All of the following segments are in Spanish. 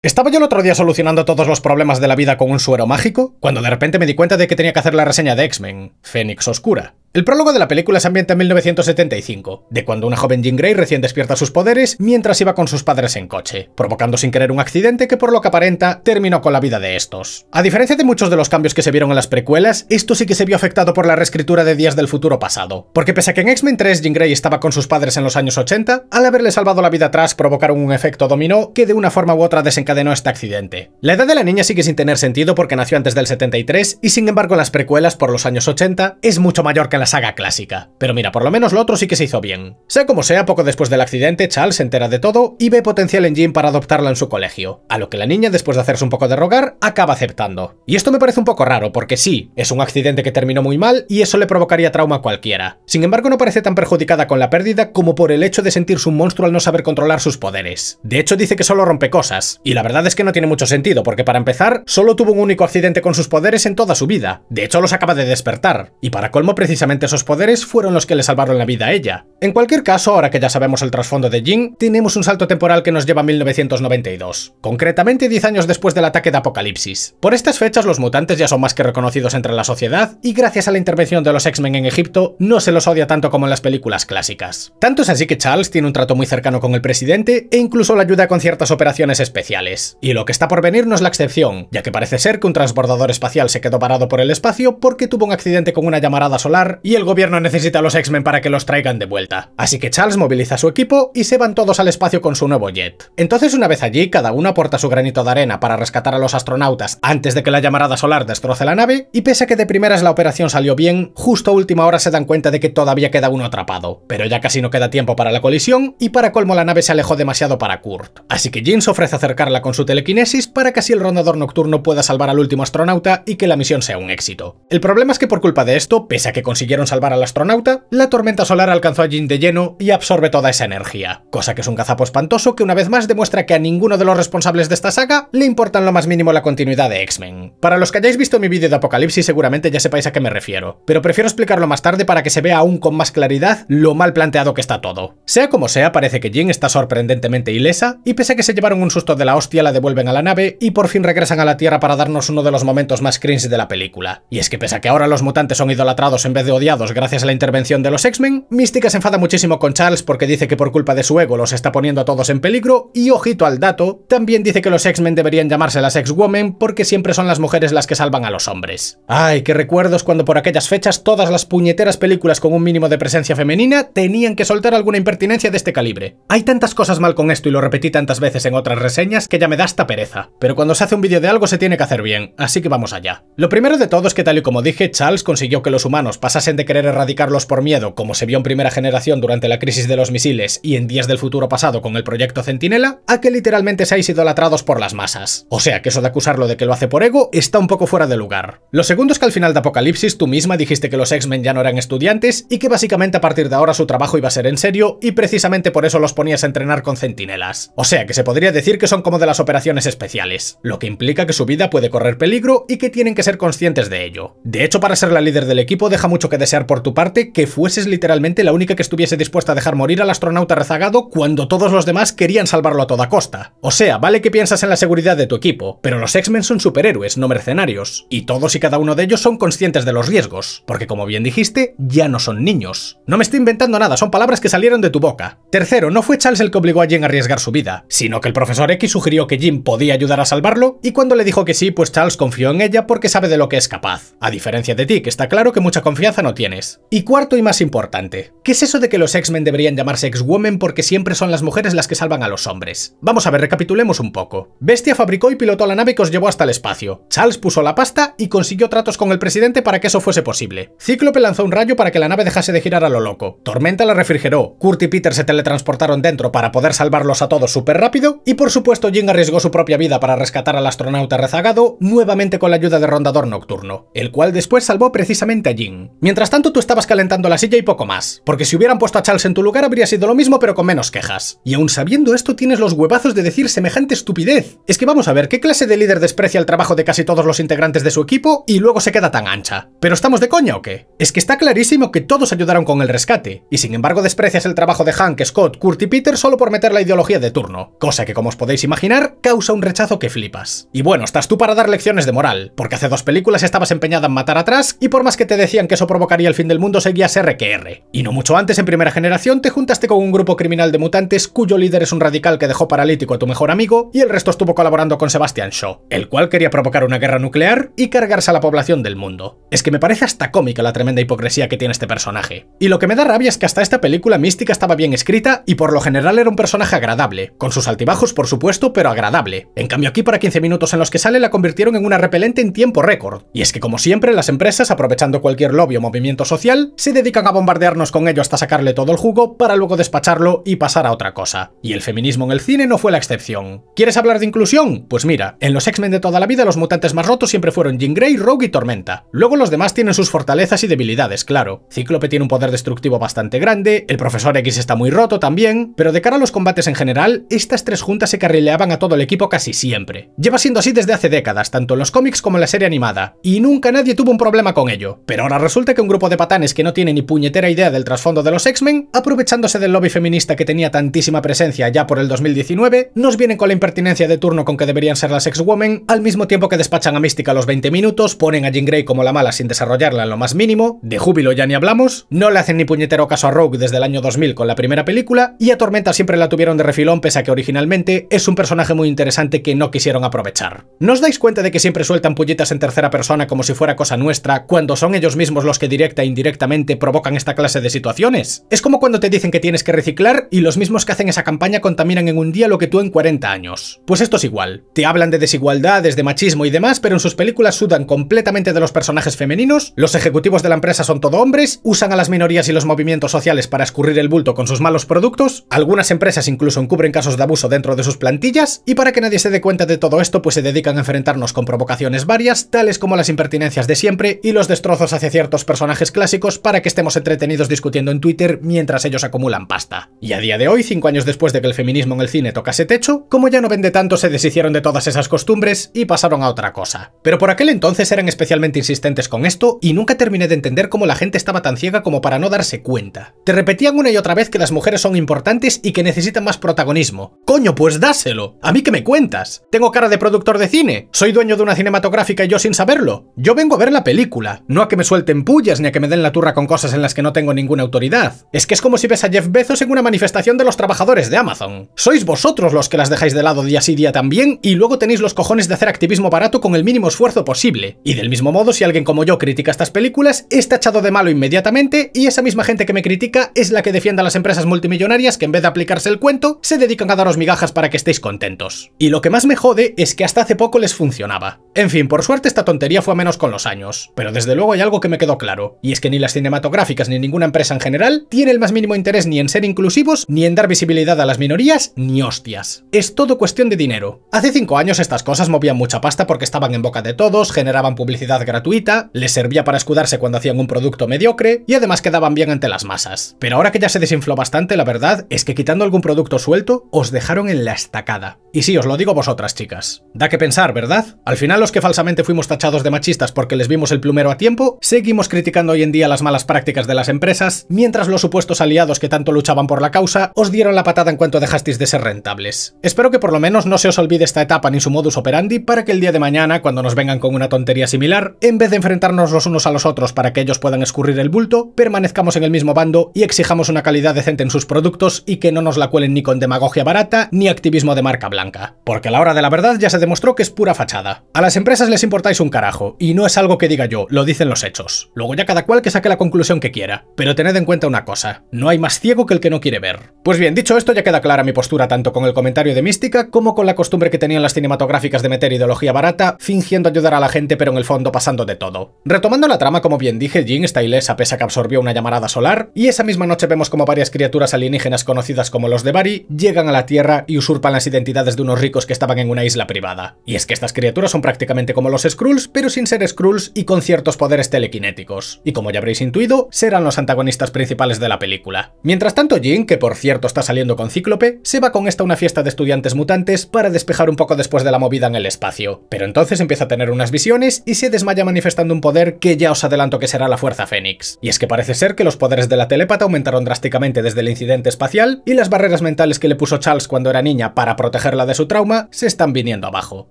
Estaba yo el otro día solucionando todos los problemas de la vida con un suero mágico, cuando de repente me di cuenta de que tenía que hacer la reseña de X-Men, Fénix Oscura. El prólogo de la película se ambienta en 1975, de cuando una joven Jean Grey recién despierta sus poderes mientras iba con sus padres en coche, provocando sin querer un accidente que por lo que aparenta terminó con la vida de estos. A diferencia de muchos de los cambios que se vieron en las precuelas, esto sí que se vio afectado por la reescritura de Días del Futuro Pasado, porque pese a que en X-Men 3 Jean Grey estaba con sus padres en los años 80, al haberle salvado la vida atrás provocaron un efecto dominó que de una forma u otra desencadenó este accidente. La edad de la niña sigue sin tener sentido porque nació antes del 73 y sin embargo en las precuelas por los años 80 es mucho mayor que en la saga clásica. Pero mira, por lo menos lo otro sí que se hizo bien. Sea como sea, poco después del accidente, Charles se entera de todo y ve potencial en Jean para adoptarla en su colegio, a lo que la niña, después de hacerse un poco de rogar, acaba aceptando. Y esto me parece un poco raro porque sí, es un accidente que terminó muy mal y eso le provocaría trauma a cualquiera. Sin embargo, no parece tan perjudicada con la pérdida como por el hecho de sentirse un monstruo al no saber controlar sus poderes. De hecho, dice que solo rompe cosas, y la verdad es que no tiene mucho sentido porque para empezar, solo tuvo un único accidente con sus poderes en toda su vida. De hecho, los acaba de despertar, y para colmo precisamente esos poderes fueron los que le salvaron la vida a ella. En cualquier caso, ahora que ya sabemos el trasfondo de Jean, tenemos un salto temporal que nos lleva a 1992, concretamente 10 años después del ataque de Apocalipsis. Por estas fechas los mutantes ya son más que reconocidos entre la sociedad y gracias a la intervención de los X-Men en Egipto no se los odia tanto como en las películas clásicas. Tanto es así que Charles tiene un trato muy cercano con el presidente e incluso le ayuda con ciertas operaciones especiales. Y lo que está por venir no es la excepción, ya que parece ser que un transbordador espacial se quedó varado por el espacio porque tuvo un accidente con una llamarada solar y el gobierno necesita a los X-Men para que los traigan de vuelta. Así que Charles moviliza a su equipo y se van todos al espacio con su nuevo jet. Entonces, una vez allí, cada uno aporta su granito de arena para rescatar a los astronautas antes de que la llamarada solar destroce la nave, y pese a que de primeras la operación salió bien, justo a última hora se dan cuenta de que todavía queda uno atrapado, pero ya casi no queda tiempo para la colisión y para colmo la nave se alejó demasiado para Kurt. Así que Jean se ofrece a acercarla con su telequinesis para que así el rondador nocturno pueda salvar al último astronauta y que la misión sea un éxito. El problema es que por culpa de esto, pese a que consiguieron salvar al astronauta, la tormenta solar alcanzó a Jean de lleno y absorbe toda esa energía, cosa que es un gazapo espantoso que una vez más demuestra que a ninguno de los responsables de esta saga le importa en lo más mínimo la continuidad de X-Men. Para los que hayáis visto mi vídeo de Apocalipsis seguramente ya sepáis a qué me refiero, pero prefiero explicarlo más tarde para que se vea aún con más claridad lo mal planteado que está todo. Sea como sea, parece que Jean está sorprendentemente ilesa y pese a que se llevaron un susto de la hostia la devuelven a la nave y por fin regresan a la Tierra para darnos uno de los momentos más cringe de la película. Y es que pese a que ahora los mutantes son idolatrados en vez de odiados gracias a la intervención de los X-Men, Mística se enfada muchísimo con Charles porque dice que por culpa de su ego los está poniendo a todos en peligro y, ojito al dato, también dice que los X-Men deberían llamarse las X-Women porque siempre son las mujeres las que salvan a los hombres. Ay, qué recuerdos cuando por aquellas fechas todas las puñeteras películas con un mínimo de presencia femenina tenían que soltar alguna impertinencia de este calibre. Hay tantas cosas mal con esto y lo repetí tantas veces en otras reseñas que ya me da hasta pereza. Pero cuando se hace un vídeo de algo se tiene que hacer bien, así que vamos allá. Lo primero de todo es que tal y como dije, Charles consiguió que los humanos pasasen de querer erradicarlos por miedo, como se vio en Primera Generación durante la crisis de los misiles y en Días del Futuro Pasado con el proyecto Centinela, a que literalmente seáis idolatrados por las masas. O sea que eso de acusarlo de que lo hace por ego está un poco fuera de lugar. Lo segundo es que al final de Apocalipsis tú misma dijiste que los X-Men ya no eran estudiantes y que básicamente a partir de ahora su trabajo iba a ser en serio y precisamente por eso los ponías a entrenar con centinelas. O sea que se podría decir que son como de las operaciones especiales, lo que implica que su vida puede correr peligro y que tienen que ser conscientes de ello. De hecho, para ser la líder del equipo deja mucho que desear por tu parte que fueses literalmente la única que estuviese dispuesta a dejar morir al astronauta rezagado cuando todos los demás querían salvarlo a toda costa. O sea, vale que piensas en la seguridad de tu equipo, pero los X-Men son superhéroes, no mercenarios, y todos y cada uno de ellos son conscientes de los riesgos, porque como bien dijiste, ya no son niños. No me estoy inventando nada, son palabras que salieron de tu boca. Tercero, no fue Charles el que obligó a Jean a arriesgar su vida, sino que el profesor X sugirió que Jean podía ayudar a salvarlo, y cuando le dijo que sí, pues Charles confió en ella porque sabe de lo que es capaz, a diferencia de ti, que está claro que mucha confianza no tienes. Y cuarto y más importante, ¿qué es eso de que los X-Men deberían llamarse X-Women porque siempre son las mujeres las que salvan a los hombres? Vamos a ver, recapitulemos un poco. Bestia fabricó y pilotó la nave que os llevó hasta el espacio. Charles puso la pasta y consiguió tratos con el presidente para que eso fuese posible. Cíclope lanzó un rayo para que la nave dejase de girar a lo loco. Tormenta la refrigeró. Kurt y Peter se teletransportaron dentro para poder salvarlos a todos súper rápido. Y por supuesto Jean arriesgó su propia vida para rescatar al astronauta rezagado, nuevamente con la ayuda de Rondador Nocturno, el cual después salvó precisamente a Jean. Mientras tanto tú estabas calentando la silla y poco más, porque si hubieran puesto a Charles en tu lugar habría sido lo mismo pero con menos quejas. Y aun sabiendo esto tienes los huevazos de decir semejante estupidez. Es que vamos a ver, ¿qué clase de líder desprecia el trabajo de casi todos los integrantes de su equipo y luego se queda tan ancha? ¿Pero estamos de coña o qué? Es que está clarísimo que todos ayudaron con el rescate, y sin embargo desprecias el trabajo de Hank, Scott, Kurt y Peter solo por meter la ideología de turno, cosa que como os podéis imaginar, causa un rechazo que flipas. Y bueno, estás tú para dar lecciones de moral, porque hace 2 películas estabas empeñada en matar a Trask y por más que te decían que eso provocaría el fin del mundo seguías R que R. Y no mucho antes, en Primera Generación, te juntaste con un grupo criminal de mutantes cuyo líder es un radical que dejó paralítico a tu mejor amigo y el resto estuvo colaborando con Sebastian Shaw, el cual quería provocar una guerra nuclear y cargarse a la población del mundo. Es que me parece hasta cómica la tremenda hipocresía que tiene este personaje. Y lo que me da rabia es que hasta esta película Mística estaba bien escrita y por lo general era un personaje agradable, con sus altibajos por supuesto, pero agradable. En cambio aquí para 15 minutos en los que sale la convirtieron en una repelente en tiempo récord. Y es que como siempre las empresas, aprovechando cualquier lobby o movimiento social, se dedican a bombardearnos con ello hasta sacarle todo el jugo para luego despacharlo y pasar a otra cosa. Y el feminismo en el cine no fue la excepción. ¿Quieres hablar de inclusión? Pues mira, en los X-Men de toda la vida los mutantes más rotos siempre fueron Jean Grey, Rogue y Tormenta. Luego los demás tienen sus fortalezas y debilidades, claro. Cíclope tiene un poder destructivo bastante grande, el Profesor X está muy roto también, pero de cara a los combates en general, estas 3 juntas se carrileaban a todo el equipo casi siempre. Lleva siendo así desde hace décadas, tanto en los cómics como en la serie animada, y nunca nadie tuvo un problema con ello. Pero ahora resulta que un grupo de patanes que no tiene ni puñetera idea del trasfondo de los X-Men, aprovechándose del lobby feminista que tenía tantísima presencia ya por el 2019, nos vienen con la impertinencia de turno con que deberían ser las X-Women, al mismo tiempo que despachan a Mística a los 20 minutos, ponen a Jean Grey como la mala sin desarrollarla en lo más mínimo, de Júbilo ya ni hablamos, no le hacen ni puñetero caso a Rogue desde el año 2000 con la primera película, y a Tormenta siempre la tuvieron de refilón pese a que originalmente es un personaje muy interesante que no quisieron aprovechar. ¿No os dais cuenta de que siempre sueltan pullitas en tercera persona como si fuera cosa nuestra, cuando son ellos mismos los que directa e indirectamente provocan esta clase de situaciones? Es como cuando te dicen que tienes que reciclar y los mismos que hacen esa campaña contaminan en un día lo que tú en 40 años. Pues esto es igual. Te hablan de desigualdades, de machismo y demás, pero en sus películas sudan completamente de los personajes femeninos, los ejecutivos de la empresa son todo hombres, usan a las minorías y los movimientos sociales para escurrir el bulto con sus malos productos, algunas empresas incluso encubren casos de abuso dentro de sus plantillas, y para que nadie se dé cuenta de todo esto pues se dedican a enfrentarnos con provocaciones varias, tales como las impertinencias de siempre y los destrozos hacia ciertos personajes clásicos para que estemos entretenidos discutiendo en Twitter mientras ellos acumulan pasta. Y a día de hoy, 5 años después de que el feminismo en el cine tocase techo, como ya no vende tanto se deshicieron de todas esas costumbres y pasaron a otra cosa. Pero por aquel entonces eran especialmente insistentes con esto y nunca terminé de entender cómo la gente estaba tan ciega como para no darse cuenta. Te repetían una y otra vez que las mujeres son importantes y que necesitan más protagonismo. ¡Coño, pues dáselo! ¿A mí qué me cuentas? ¿Tengo cara de productor de cine? ¿Soy dueño de una cinematográfica y yo sin saberlo? Yo vengo a ver la película, no a que me suelten pullas ni a que me den la turra con cosas en las que no tengo ninguna autoridad. Es que es como si ves a Jeff Bezos en una manifestación de los trabajadores de Amazon. Sois vosotros los que las dejáis de lado día sí día también y luego tenéis los cojones de hacer activismo barato con el mínimo esfuerzo posible. Y del mismo modo, si alguien como yo critica estas películas, es tachado de malo inmediatamente y esa misma gente que me critica es la que defiende a las empresas multimillonarias que en vez de aplicarse el cuento, se dedican a daros migajas para que estéis contentos. Y lo que más me jode es que hasta hace poco les funcionaba. En fin, por suerte esta tontería fue a menos con los años, pero desde luego hay algo que me quedó claro, y es que ni las cinematográficas ni ninguna empresa en general tiene el más mínimo interés ni en ser inclusivos, ni en dar visibilidad a las minorías, ni hostias. Es todo cuestión de dinero. Hace 5 años estas cosas movían mucha pasta porque estaban en boca de todos, generaban publicidad gratuita, les servía para escudarse cuando hacían un producto mediocre y además quedaban bien ante las masas. Pero ahora que ya se desinfló bastante, la verdad es que quitando algún producto suelto, os dejaron en la estacada. Y sí, os lo digo vosotras, chicas. Da que pensar, ¿verdad? Al final los que falsamente fuimos tachados de machistas porque les vimos el plumero a tiempo, seguimos criticando hoy en día las malas prácticas de las empresas, mientras los supuestos aliados que tanto luchaban por la causa os dieron la patada en cuanto dejasteis de ser rentables. Espero que por lo menos no se os olvide esta etapa ni su modus operandi para que el día de mañana, cuando nos vengan con una tontería similar, en vez de enfrentarnos los unos a los otros para que ellos puedan escurrir el bulto, permanezcamos en el mismo bando y exijamos una calidad decente en sus productos y que no nos la cuelen ni con demagogia barata ni activismo de marca blanca. Porque a la hora de la verdad ya se demostró que es pura fachada. A las empresas les importáis un carajo, y no es algo que diga yo, lo dicen los hechos. Luego ya cada cual que saque la conclusión que quiera. Pero tened en cuenta una cosa, no hay más ciego que el que no quiere ver. Pues bien, dicho esto ya queda clara mi postura tanto con el comentario de Mística como con la costumbre que tenían las cinematográficas de meter ideología barata, fingiendo ayudar a la gente pero en el fondo pasando de todo. Retomando la trama, como bien dije, Jean está ilesa pese a que absorbió una llamarada solar, y esa misma noche vemos como varias criaturas alienígenas conocidas como los de Bari llegan a la Tierra Tierra y usurpan las identidades de unos ricos que estaban en una isla privada. Y es que estas criaturas son prácticamente como los Skrulls, pero sin ser Skrulls y con ciertos poderes telequinéticos. Y como ya habréis intuido, serán los antagonistas principales de la película. Mientras tanto, Jean, que por cierto está saliendo con Cíclope, se va con esta a una fiesta de estudiantes mutantes para despejar un poco después de la movida en el espacio. Pero entonces empieza a tener unas visiones y se desmaya manifestando un poder que ya os adelanto que será la Fuerza Fénix. Y es que parece ser que los poderes de la telépata aumentaron drásticamente desde el incidente espacial y las barreras mentales que le puso Charles cuando era niña para protegerla de su trauma se están viniendo abajo.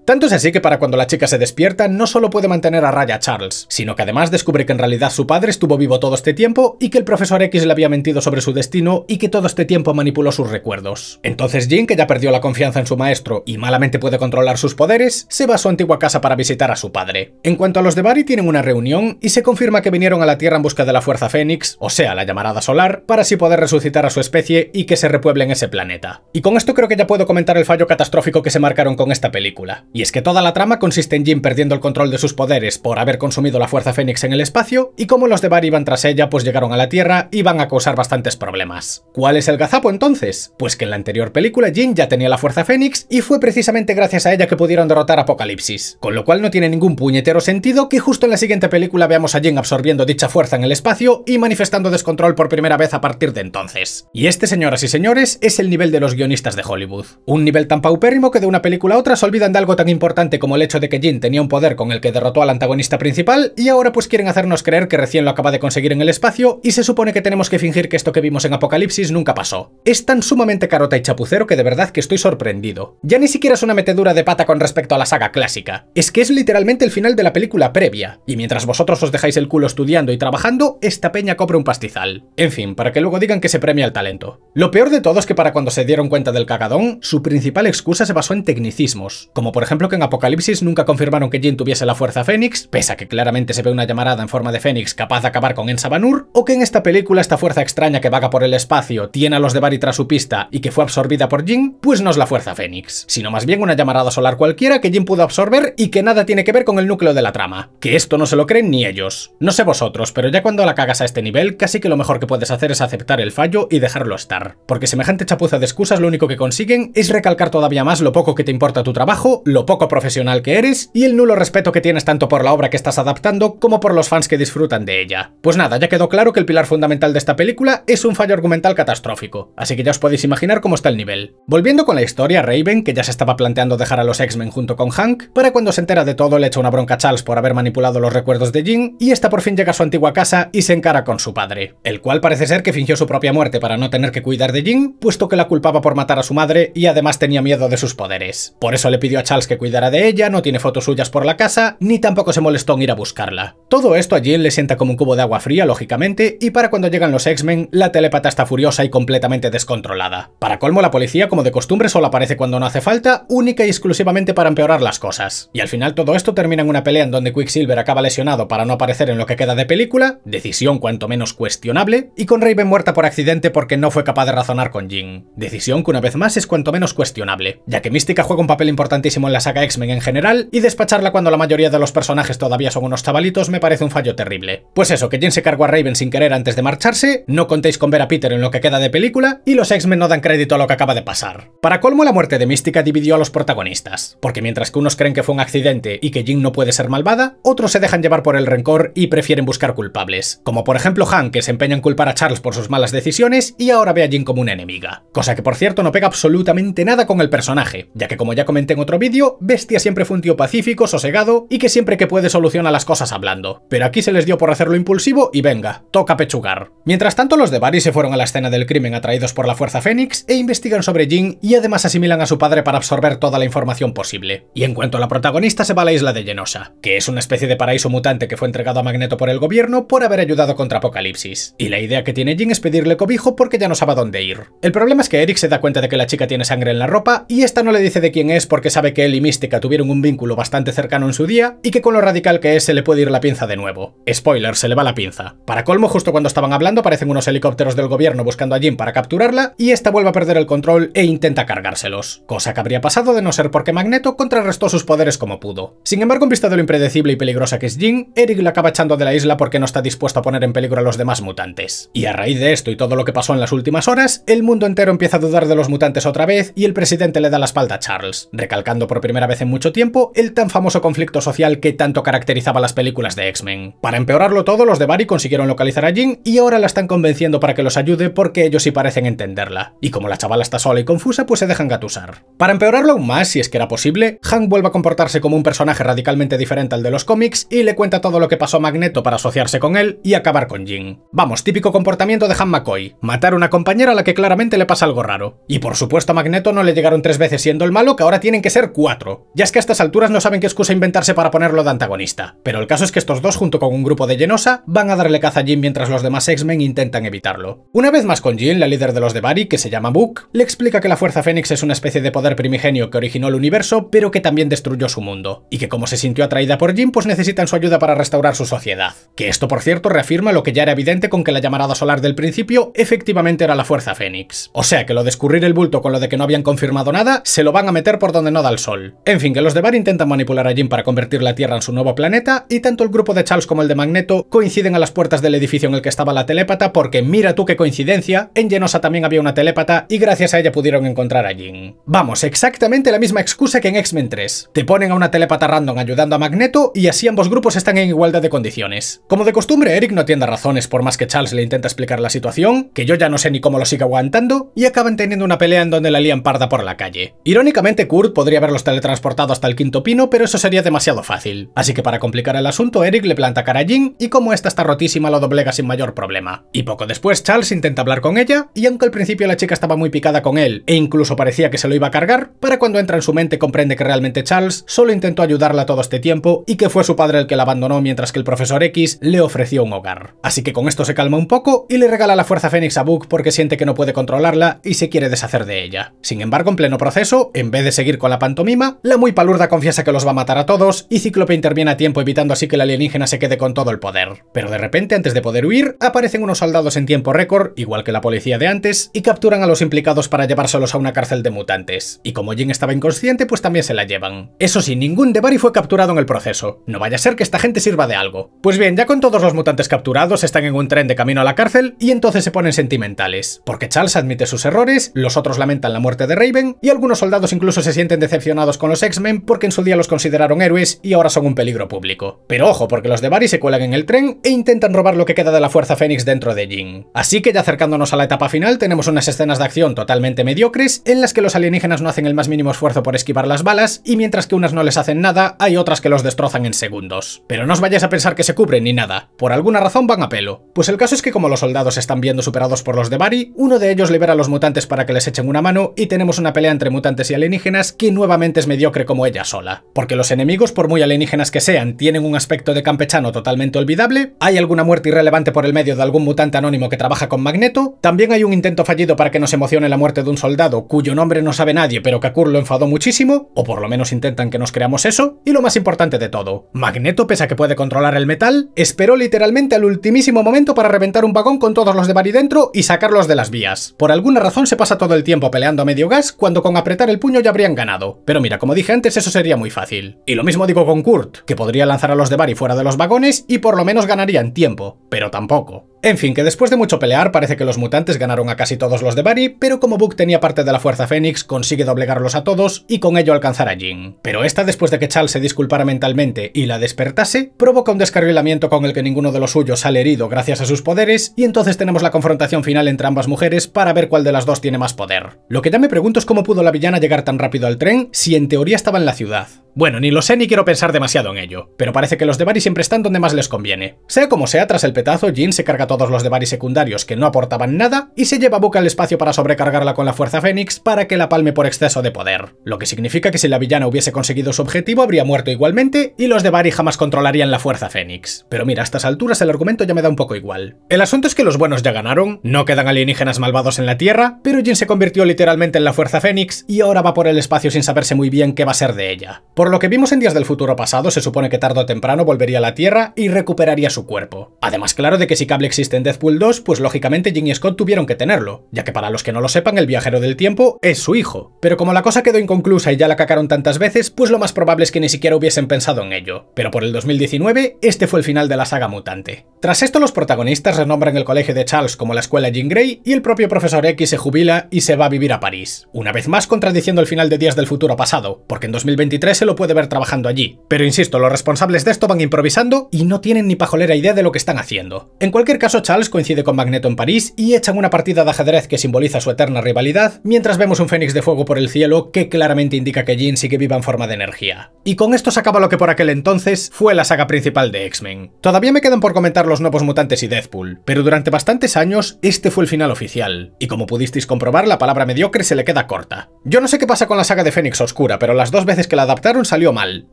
Tanto es así que para cuando la chica se despierta no solo puede mantener a raya a Charles, sino que además descubre que en realidad su padre estuvo vivo todo este tiempo y que el profesor X le había mentido sobre su destino y que todo este tiempo manipuló sus recuerdos. Entonces Jean, que ya perdió la confianza en su maestro y malamente puede controlar sus poderes, se va a su antigua casa para visitar a su padre. En cuanto a los de Barry, tienen una reunión y se confirma que vinieron a la Tierra en busca de la Fuerza Fénix, o sea, la llamarada solar, para así poder resucitar a su especie y que se repueblen ese planeta. Y con esto creo que ya puedo comentar el fallo catastrófico que se marcaron con esta película. Y es que toda la trama consiste en Jean perdiendo el control de sus poderes por haber consumido la Fuerza Fénix en el espacio, y como los de Barry iban tras ella, pues llegaron a la Tierra y van a causar bastantes problemas. ¿Cuál es el gazapo entonces? Pues que en la anterior película Jean ya tenía la Fuerza Fénix y fue precisamente gracias a ella que pudieron derrotar a Apocalipsis, con lo cual no tiene ningún puñetero sentido que justo en la siguiente película veamos a Jean absorbiendo dicha fuerza en el espacio y manifestando descontrol por primera vez a partir de entonces. Y este, señoras y señores, es el nivel de los guionistas de Hollywood. Un nivel tan paupérrimo que de una película a otra se olvidan de algo tan importante como el hecho de que Jean tenía un poder con el que derrotó al antagonista principal y ahora pues quieren hacernos creer que recién lo acaba de conseguir en el espacio y se supone que tenemos que fingir que esto que vimos en Apocalipsis nunca pasó. Es tan sumamente carota y chapucero que de verdad que estoy sorprendido. Ya ni siquiera es una metedura de pata con respecto a la saga clásica, es que es literalmente el final de la película previa, y mientras vosotros os dejáis el culo estudiando y trabajando, esta peña cobra un pastizal. En fin, para que luego digan que se premia el talento. Lo peor de todo es que para cuando se dieron cuenta del cagadón, su principal excusa se basó en tecnicismos, como por ejemplo que en Apocalipsis nunca confirmaron que Jean tuviese la Fuerza Fénix, pese a que claramente se ve una llamarada en forma de Fénix capaz de acabar con Ensa Banur, o que en esta película esta fuerza extraña que vaga por el espacio tiene a los de Barry tras su pista y que fue absorbida por Jean, pues no es la Fuerza Fénix, sino más bien una llamarada solar cualquiera que Jean pudo absorber y que nada tiene que ver con el núcleo de la trama. Que esto no se lo creen ni ellos. No sé vosotros, pero ya cuando la cagas a este nivel, casi que lo mejor que puedes hacer es aceptar el fallo y dejarlo estar. Porque semejante chapuza de excusas lo único que consiguen es recalcar todavía más lo poco que te importa tu trabajo, lo poco profesional que eres y el nulo respeto que tienes tanto por la obra que estás adaptando como por los fans que disfrutan de ella. Pues nada, ya quedó claro que el pilar fundamental de esta película es un fallo argumental catastrófico, así que ya os podéis imaginar cómo está el nivel. Volviendo con la historia, Raven, que ya se estaba planteando dejar a los X-Men junto con Hank, para cuando se entera de todo le echa una bronca a Charles por haber manipulado los recuerdos de Jean, y esta por fin llega a su antigua casa y se encara con su padre, el cual parece ser que fingió su propia muerte para no tener que cuidar de Jean, puesto que la culpaba por matar a su madre y además tenía miedo de sus poderes. Por eso le pidió a Charles que cuidara de ella, no tiene fotos suyas por la casa, ni tampoco se molestó en ir a buscarla. Todo esto a Jean le sienta como un cubo de agua fría, lógicamente, y para cuando llegan los X-Men, la telépata está furiosa y completamente descontrolada. Para colmo, la policía, como de costumbre, solo aparece cuando no hace falta, única y exclusivamente para empeorar las cosas. Y al final todo esto termina en una pelea en donde Quicksilver acaba lesionado para no aparecer en lo que queda de película, decisión cuanto menos cuestionable, y con Raven muerta por accidente porque no fue capaz de razonar con Jean. Decisión que una vez más es cuanto menos cuestionable, ya que Mística juega un papel importantísimo en la saga X-Men en general, y despacharla cuando la mayoría de los personajes todavía son unos chavalitos me parece un fallo terrible. Pues eso, que Jean se cargó a Raven sin querer antes de marcharse, no contéis con ver a Peter en lo que queda de película, y los X-Men no dan crédito a lo que acaba de pasar. Para colmo, la muerte de Mística dividió a los protagonistas, porque mientras que unos creen que fue un accidente y que Jean no puede ser malvada, otros se dejan llevar por el rencor y prefieren buscar culpables, como por ejemplo Hank, que se empeña en culpar a Charles por sus malas decisiones y ahora ve a Jean como una enemiga, cosa que por cierto no pega absolutamente nada con el personaje, ya que como ya comenté en otro vídeo, Bestia siempre fue un tío pacífico, sosegado y que siempre que puede soluciona las cosas hablando, pero aquí se les dio por hacerlo impulsivo y venga, toca pechugar. Mientras tanto, los de Barry se fueron a la escena del crimen atraídos por la Fuerza Fénix e investigan sobre Jean y además asimilan a su padre para absorber toda la información posible. Y en cuanto a la protagonista, se va a la isla de Genosha, que es una especie de paraíso mutante que fue entregado a Magneto por el gobierno por haber ayudado contra Apocalipsis. Y la idea que tiene Jean es pedirle cobijo porque ya no sabe a dónde ir. El problema es que Eric se da cuenta de que la chica tiene sangre en la ropa y esta no le dice de quién es porque sabe que él y Mística tuvieron un vínculo bastante cercano en su día y que con lo radical que es se le puede ir la pinza de nuevo. Spoiler, se le va la pinza. Para colmo, justo cuando estaban hablando aparecen unos helicópteros del gobierno buscando a Jean para capturarla y esta vuelve a perder el control e intenta cargárselos, cosa que habría pasado de no ser porque Magneto contrarrestó sus poderes como pudo. Sin embargo, en vista de lo impredecible y peligrosa que es Jean, Eric la acaba echando de la isla porque no está dispuesto a poner en peligro a los demás mutantes. Y a raíz de esto y todo lo que pasó en las últimas horas, el mundo entero empieza a dudar de los mutantes mutantes otra vez y el presidente le da la espalda a Charles, recalcando por primera vez en mucho tiempo el tan famoso conflicto social que tanto caracterizaba las películas de X-Men. Para empeorarlo todo, los de Barry consiguieron localizar a Jean y ahora la están convenciendo para que los ayude porque ellos sí parecen entenderla. Y como la chavala está sola y confusa, pues se dejan gatusar. Para empeorarlo aún más, si es que era posible, Hank vuelve a comportarse como un personaje radicalmente diferente al de los cómics y le cuenta todo lo que pasó a Magneto para asociarse con él y acabar con Jean. Vamos, típico comportamiento de Hank McCoy, matar a una compañera a la que claramente le pasa algo raro. Y por supuesto a Magneto no le llegaron 3 veces siendo el malo, que ahora tienen que ser 4. Ya es que a estas alturas no saben qué excusa inventarse para ponerlo de antagonista. Pero el caso es que estos dos, junto con un grupo de Genosha, van a darle caza a Jean mientras los demás X-Men intentan evitarlo. Una vez más con Jean, la líder de los de Barry, que se llama Book, le explica que la Fuerza Fénix es una especie de poder primigenio que originó el universo, pero que también destruyó su mundo. Y que como se sintió atraída por Jean, pues necesitan su ayuda para restaurar su sociedad. Que esto, por cierto, reafirma lo que ya era evidente con que la llamarada solar del principio efectivamente era la Fuerza Fénix. O sea que lo de escurrir el bulto con lo de que no habían confirmado nada, se lo van a meter por donde no da el sol. En fin, que los de Barry intentan manipular a Jean para convertir la Tierra en su nuevo planeta, y tanto el grupo de Charles como el de Magneto coinciden a las puertas del edificio en el que estaba la telépata, porque mira tú qué coincidencia, en Genosha también había una telépata y gracias a ella pudieron encontrar a Jean. Vamos, exactamente la misma excusa que en X-Men 3. Te ponen a una telépata random ayudando a Magneto y así ambos grupos están en igualdad de condiciones. Como de costumbre, Eric no tiene razones por más que Charles le intenta explicar la situación, que yo ya no sé ni cómo lo sigue aguantando, y acaban teniendo una pelea en donde la lían parda por la calle. Irónicamente, Kurt podría haberlos teletransportado hasta el quinto pino, pero eso sería demasiado fácil. Así que para complicar el asunto, Eric le planta cara a Jean y como esta está rotísima lo doblega sin mayor problema. Y poco después Charles intenta hablar con ella, y aunque al principio la chica estaba muy picada con él e incluso parecía que se lo iba a cargar, para cuando entra en su mente comprende que realmente Charles solo intentó ayudarla todo este tiempo y que fue su padre el que la abandonó mientras que el profesor X le ofreció un hogar. Así que con esto se calma un poco y le regala la Fuerza Fénix a Book porque siente que no puede controlarla y se quiere deshacer de ella. Sin embargo, en pleno proceso, en vez de seguir con la pantomima, la muy palurda confiesa que los va a matar a todos y Cíclope interviene a tiempo evitando así que el alienígena se quede con todo el poder. Pero de repente, antes de poder huir, aparecen unos soldados en tiempo récord, igual que la policía de antes, y capturan a los implicados para llevárselos a una cárcel de mutantes. Y como Jean estaba inconsciente, pues también se la llevan. Eso sí, ningún de Barry fue capturado en el proceso. No vaya a ser que esta gente sirva de algo. Pues bien, ya con todos los mutantes capturados, están en un tren de camino a la cárcel y entonces se ponen sentimentales. Porque Charles admite sus errores, los otros lamentan la muerte de Raven y algunos soldados incluso se sienten decepcionados con los X-Men porque en su día los consideraron héroes y ahora son un peligro público. Pero ojo, porque los de Barry se cuelan en el tren e intentan robar lo que queda de la Fuerza Fénix dentro de Jean. Así que ya acercándonos a la etapa final tenemos unas escenas de acción totalmente mediocres en las que los alienígenas no hacen el más mínimo esfuerzo por esquivar las balas y mientras que unas no les hacen nada, hay otras que los destrozan en segundos. Pero no os vayáis a pensar que se cubren ni nada, por alguna razón van a pelo. Pues el caso es que como los soldados están viendo superados por los de Barry, uno de ellos libera a los mutantes para que les echen una mano y tenemos una pelea entre mutantes y alienígenas que nuevamente es mediocre como ella sola. Porque los enemigos, por muy alienígenas que sean, tienen un aspecto de campechano totalmente olvidable, hay alguna muerte irrelevante por el medio de algún mutante anónimo que trabaja con Magneto, también hay un intento fallido para que nos emocione la muerte de un soldado cuyo nombre no sabe nadie pero que a Kurt lo enfadó muchísimo, o por lo menos intentan que nos creamos eso, y lo más importante de todo, Magneto, pese a que puede controlar el metal, esperó literalmente al ultimísimo momento para reventar un vagón con todos los de Barry dentro y sacarlos de las vías. Por alguna razón se pasa todo el tiempo peleando a medio gas cuando con apretar el puño ya habrían ganado. Pero mira, como dije antes, eso sería muy fácil. Y lo mismo digo con Kurt, que podría lanzar a los de Barry fuera de los vagones y por lo menos ganaría en tiempo, pero tampoco. En fin, que después de mucho pelear parece que los mutantes ganaron a casi todos los de Barry, pero como Book tenía parte de la Fuerza Fénix, consigue doblegarlos a todos y con ello alcanzar a Jean. Pero esta, después de que Charles se disculpara mentalmente y la despertase, provoca un descarrilamiento con el que ninguno de los suyos sale herido gracias a sus poderes y entonces tenemos la confrontación final entre ambas mujeres para ver cuál de las dos tiene más poder. Lo que ya me pregunto es cómo pudo la villana llegar tan rápido al tren si en teoría estaba en la ciudad. Bueno, ni lo sé ni quiero pensar demasiado en ello, pero parece que los de Barry siempre están donde más les conviene. Sea como sea, tras el petazo, Jean se carga a todos los de Barry secundarios que no aportaban nada y se lleva a Book al espacio para sobrecargarla con la Fuerza Fénix para que la palme por exceso de poder. Lo que significa que si la villana hubiese conseguido su objetivo habría muerto igualmente y los de Barry jamás controlarían la Fuerza Fénix. Pero mira, a estas alturas el argumento ya me da un poco igual. El asunto es que los buenos ya ganaron, no quedan alienígenas malvados en la Tierra, pero Jean se convirtió literalmente en la Fuerza Fénix y ahora va por el espacio sin saberse muy bien qué va a ser de ella. Por lo que vimos en Días del Futuro Pasado, se supone que tarde o temprano volvería a la Tierra y recuperaría su cuerpo. Además, claro de que si Cable existe en Deadpool 2, pues lógicamente Jean y Scott tuvieron que tenerlo, ya que para los que no lo sepan, el viajero del tiempo es su hijo. Pero como la cosa quedó inconclusa y ya la cacaron tantas veces, pues lo más probable es que ni siquiera hubiesen pensado en ello. Pero por el 2019, este fue el final de la saga mutante. Tras esto, los protagonistas renombran el colegio de Charles como la escuela Jean Grey y el propio Profesor X se jubila y se va a vivir a París. Una vez más contradiciendo el final de Días del Futuro Pasado, porque en 2023 se lo puede ver trabajando allí. Pero insisto, los responsables de esto van improvisando y no tienen ni pajolera idea de lo que están haciendo. En cualquier caso, Charles coincide con Magneto en París y echan una partida de ajedrez que simboliza su eterna rivalidad, mientras vemos un fénix de fuego por el cielo que claramente indica que Jean sigue viva en forma de energía. Y con esto se acaba lo que por aquel entonces fue la saga principal de X-Men. Todavía me quedan por comentar los nuevos mutantes y Deadpool, pero durante bastantes años este fue el final oficial, y como pudisteis comprobar, la palabra mediocre se le queda corta. Yo no sé qué pasa con la saga de Fénix Oscura, pero las dos veces que la adaptaron salió mal.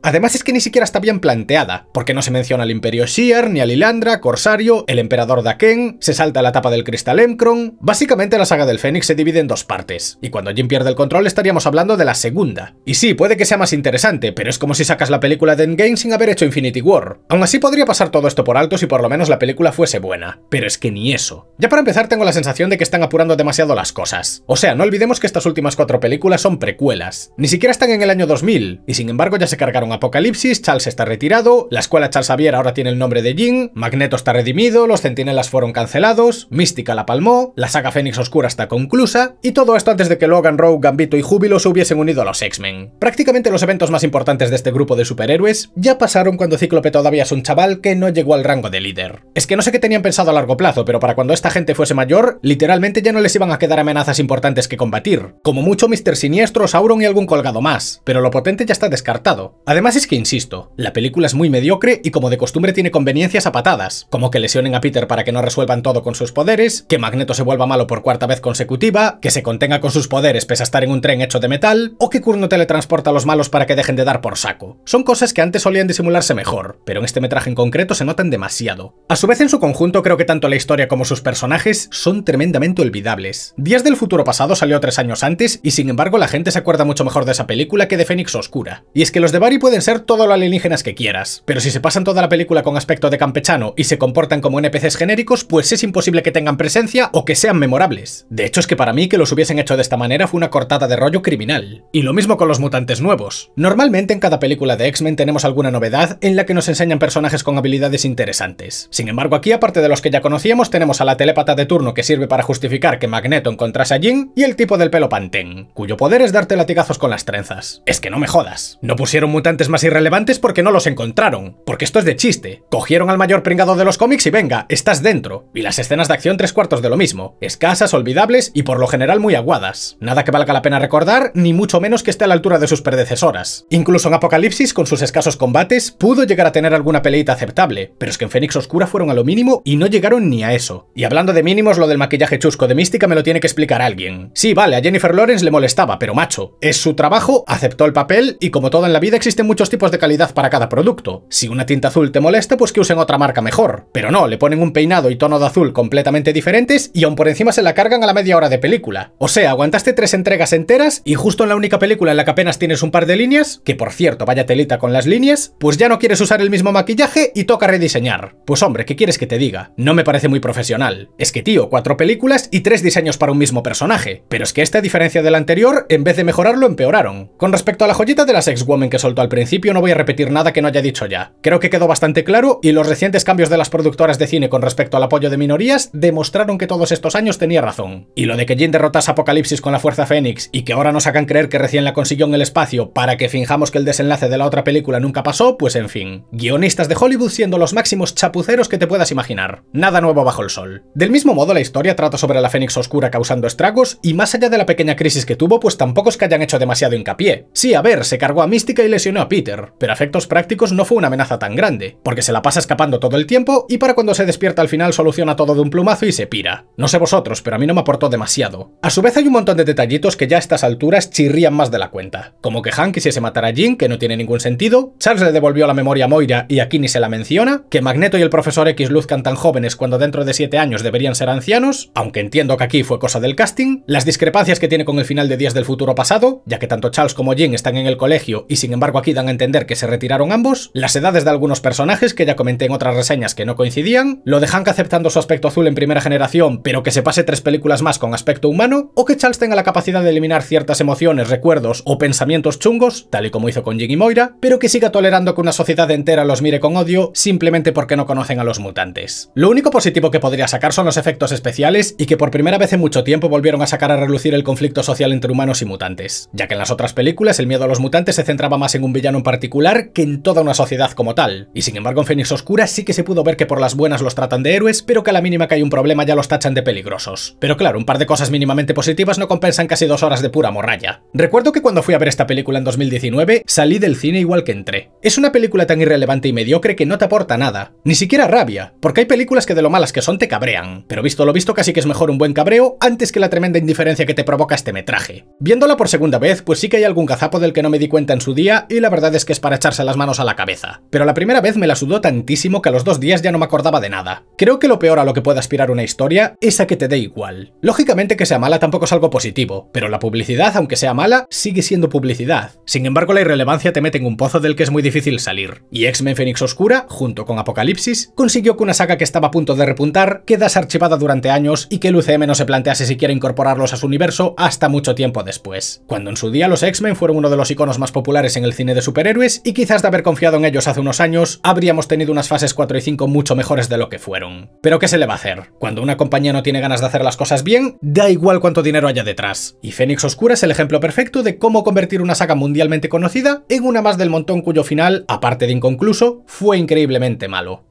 Además es que ni siquiera está bien planteada, porque no se menciona al Imperio Shi'ar, ni a Lilandra, Corsario, el Emperador Daken, se salta la etapa del Cristal Emkron. Básicamente la saga del Fénix se divide en dos partes, y cuando Jean pierde el control estaríamos hablando de la segunda. Y sí, puede que sea más interesante, pero es como si sacas la película de Endgame sin haber hecho Infinity War. Aún así podría pasar todo esto por alto si por lo menos la película fuese buena, pero es que ni eso. Ya para empezar tengo la sensación de que están apurando demasiado las cosas. O sea, no olvidemos que estas últimas 4 películas son precuelas. Ni siquiera están en el año 2000, y sin embargo ya se cargaron Apocalipsis, Charles está retirado, la escuela Charles Xavier ahora tiene el nombre de Jean, Magneto está redimido, los Centinelas fueron cancelados, Mística la palmó, la saga Fénix Oscura está conclusa, y todo esto antes de que Logan, Rogue, Gambito y Júbilo se hubiesen unido a los X-Men. Prácticamente los eventos más importantes de este grupo de superhéroes ya pasaron cuando Cíclope todavía es un chaval que no llegó al rango de líder. Es que no sé qué tenían pensado a largo plazo, pero para cuando esta gente fuese mayor, literalmente ya no les iban a quedar amenazas importantes que combatir. Como mucho Mr. Siniestro, Sauron y algún colgado más, pero lo potente ya está descartado. Además es que insisto, la película es muy mediocre y como de costumbre tiene conveniencias a patadas, como que lesionen a Peter para que no resuelvan todo con sus poderes, que Magneto se vuelva malo por 4ª vez consecutiva, que se contenga con sus poderes pese a estar en un tren hecho de metal, o que Kurno teletransporta a los malos para que dejen de dar por saco. Son cosas que antes solían disimularse mejor, pero en este metraje en concreto se notan demasiado. A su vez en su conjunto creo que tanto la historia como sus personajes son tremendamente olvidables. Días del Futuro Pasado salió 3 años antes y sin embargo la gente se acuerda mucho mejor de esa película que de Fénix Oscura. Y es que los de Barry pueden ser todo lo alienígenas que quieras, pero si se pasan toda la película con aspecto de campechano y se comportan como NPCs genéricos, pues es imposible que tengan presencia o que sean memorables. De hecho es que para mí que los hubiesen hecho de esta manera fue una cortada de rollo criminal. Y lo mismo con los mutantes nuevos. Normalmente en cada película de X-Men tenemos alguna novedad en la que nos enseñan personajes con habilidades interesantes. Sin embargo aquí, aparte de los que ya conocíamos, tenemos a la telépata de turno que sirve para justificar que Magneto encontrase a Jean y el tipo del pelo Pantene, cuyo poder es darte latigazos con las trenzas. Es que no me jodas. No pusieron mutantes más irrelevantes porque no los encontraron, porque esto es de chiste. Cogieron al mayor pringado de los cómics y venga, estás dentro. Y las escenas de acción 3/4 de lo mismo, escasas, olvidables y por lo general muy aguadas. Nada que valga la pena recordar, ni mucho menos que esté a la altura de sus predecesoras. Incluso en Apocalipsis, con sus escasos combates, pudo llegar a tener alguna peleita aceptable, pero es que en Fénix Oscura fueron a lo mínimo y no llegaron ni a eso. Y hablando de mínimos, lo del maquillaje chusco de Mística me lo tiene que explicar alguien. Sí, vale, a Jennifer Lawrence le molestaba, pero macho, es su trabajo, aceptó el papel y como todo en la vida existen muchos tipos de calidad para cada producto. Si una tinta azul te molesta, pues que usen otra marca mejor. Pero no, le ponen un peinado y tono de azul completamente diferentes y aún por encima se la cargan a la media hora de película. O sea, aguantaste 3 entregas enteras y justo en la única película en la que apenas tienes un par de líneas, que por cierto, vaya telita con las líneas, pues ya no quieres usar el mismo maquillaje y toca rediseñar. Pues hombre, ¿qué quieres que te diga? No me parece muy profesional. Es que tío, 4 películas y 3 diseños para un mismo personaje. Pero es que esta, a diferencia de la anterior, en vez de mejorarlo, empeoraron. Con respecto a la joyita de las X-Women que soltó al principio, no voy a repetir nada que no haya dicho ya. Creo que quedó bastante claro y los recientes cambios de las productoras de cine con respecto al apoyo de minorías demostraron que todos estos años tenía razón. Y lo de que Jean derrotase a Apocalipsis con la Fuerza Fénix y que ahora nos hagan creer que recién la consiguió en el espacio para que finjamos que el desenlace de la otra película nunca pasó, pues en fin. Guionistas de Hollywood siendo los máximos chapuceros que te puedas imaginar. Nada nuevo bajo el sol. Del mismo modo, la historia trata sobre la Fénix Oscura causando estragos y más allá de la pequeña crisis que tuvo, pues tampoco es que hayan hecho demasiado hincapié. Sí, a ver, se cargó a Mística y lesionó a Peter, pero a efectos prácticos no fue una amenaza tan grande, porque se la pasa escapando todo el tiempo y para cuando se despierta al final soluciona todo de un plumazo y se pira. No sé vosotros, pero a mí no me aportó demasiado. A su vez hay un montón de detallitos que ya a estas alturas chirrían más de la cuenta, como que Han quisiese matar a Jean, que no tiene ningún sentido, Charles le devolvió la memoria a Moira y aquí ni se la menciona, que Magneto y el Profesor X luzcan tan jóvenes cuando dentro de 7 años deberían ser ancianos, aunque entiendo que aquí fue cosa del casting, las discrepancias que tiene con el final de Días del Futuro Pasado, ya que tanto Charles como Jean están en el colegio odio, y sin embargo aquí dan a entender que se retiraron ambos, las edades de algunos personajes que ya comenté en otras reseñas que no coincidían, lo de Hank aceptando su aspecto azul en primera generación, pero que se pase 3 películas más con aspecto humano, o que Charles tenga la capacidad de eliminar ciertas emociones, recuerdos o pensamientos chungos, tal y como hizo con Jin y Moira, pero que siga tolerando que una sociedad entera los mire con odio simplemente porque no conocen a los mutantes. Lo único positivo que podría sacar son los efectos especiales y que por primera vez en mucho tiempo volvieron a sacar a relucir el conflicto social entre humanos y mutantes, ya que en las otras películas el miedo a los mutantes se centraba más en un villano en particular que en toda una sociedad como tal, y sin embargo en Fénix Oscura sí que se pudo ver que por las buenas los tratan de héroes, pero que a la mínima que hay un problema ya los tachan de peligrosos. Pero claro, un par de cosas mínimamente positivas no compensan casi 2 horas de pura morralla. Recuerdo que cuando fui a ver esta película en 2019, salí del cine igual que entré. Es una película tan irrelevante y mediocre que no te aporta nada, ni siquiera rabia, porque hay películas que de lo malas que son te cabrean, pero visto lo visto casi que es mejor un buen cabreo antes que la tremenda indiferencia que te provoca este metraje. Viéndola por segunda vez, pues sí que hay algún gazapo del que no me di cuenta en su día y la verdad es que es para echarse las manos a la cabeza. Pero la primera vez me la sudó tantísimo que a los 2 días ya no me acordaba de nada. Creo que lo peor a lo que puede aspirar una historia es a que te dé igual. Lógicamente que sea mala tampoco es algo positivo, pero la publicidad, aunque sea mala, sigue siendo publicidad. Sin embargo, la irrelevancia te mete en un pozo del que es muy difícil salir. Y X-Men Fénix Oscura, junto con Apocalipsis, consiguió que una saga que estaba a punto de repuntar quedase archivada durante años y que el UCM no se plantease siquiera incorporarlos a su universo hasta mucho tiempo después, cuando en su día los X-Men fueron uno de los iconos más populares en el cine de superhéroes y quizás de haber confiado en ellos hace unos años habríamos tenido unas fases 4 y 5 mucho mejores de lo que fueron. Pero ¿qué se le va a hacer? Cuando una compañía no tiene ganas de hacer las cosas bien, da igual cuánto dinero haya detrás. Y Fénix Oscura es el ejemplo perfecto de cómo convertir una saga mundialmente conocida en una más del montón cuyo final, aparte de inconcluso, fue increíblemente malo.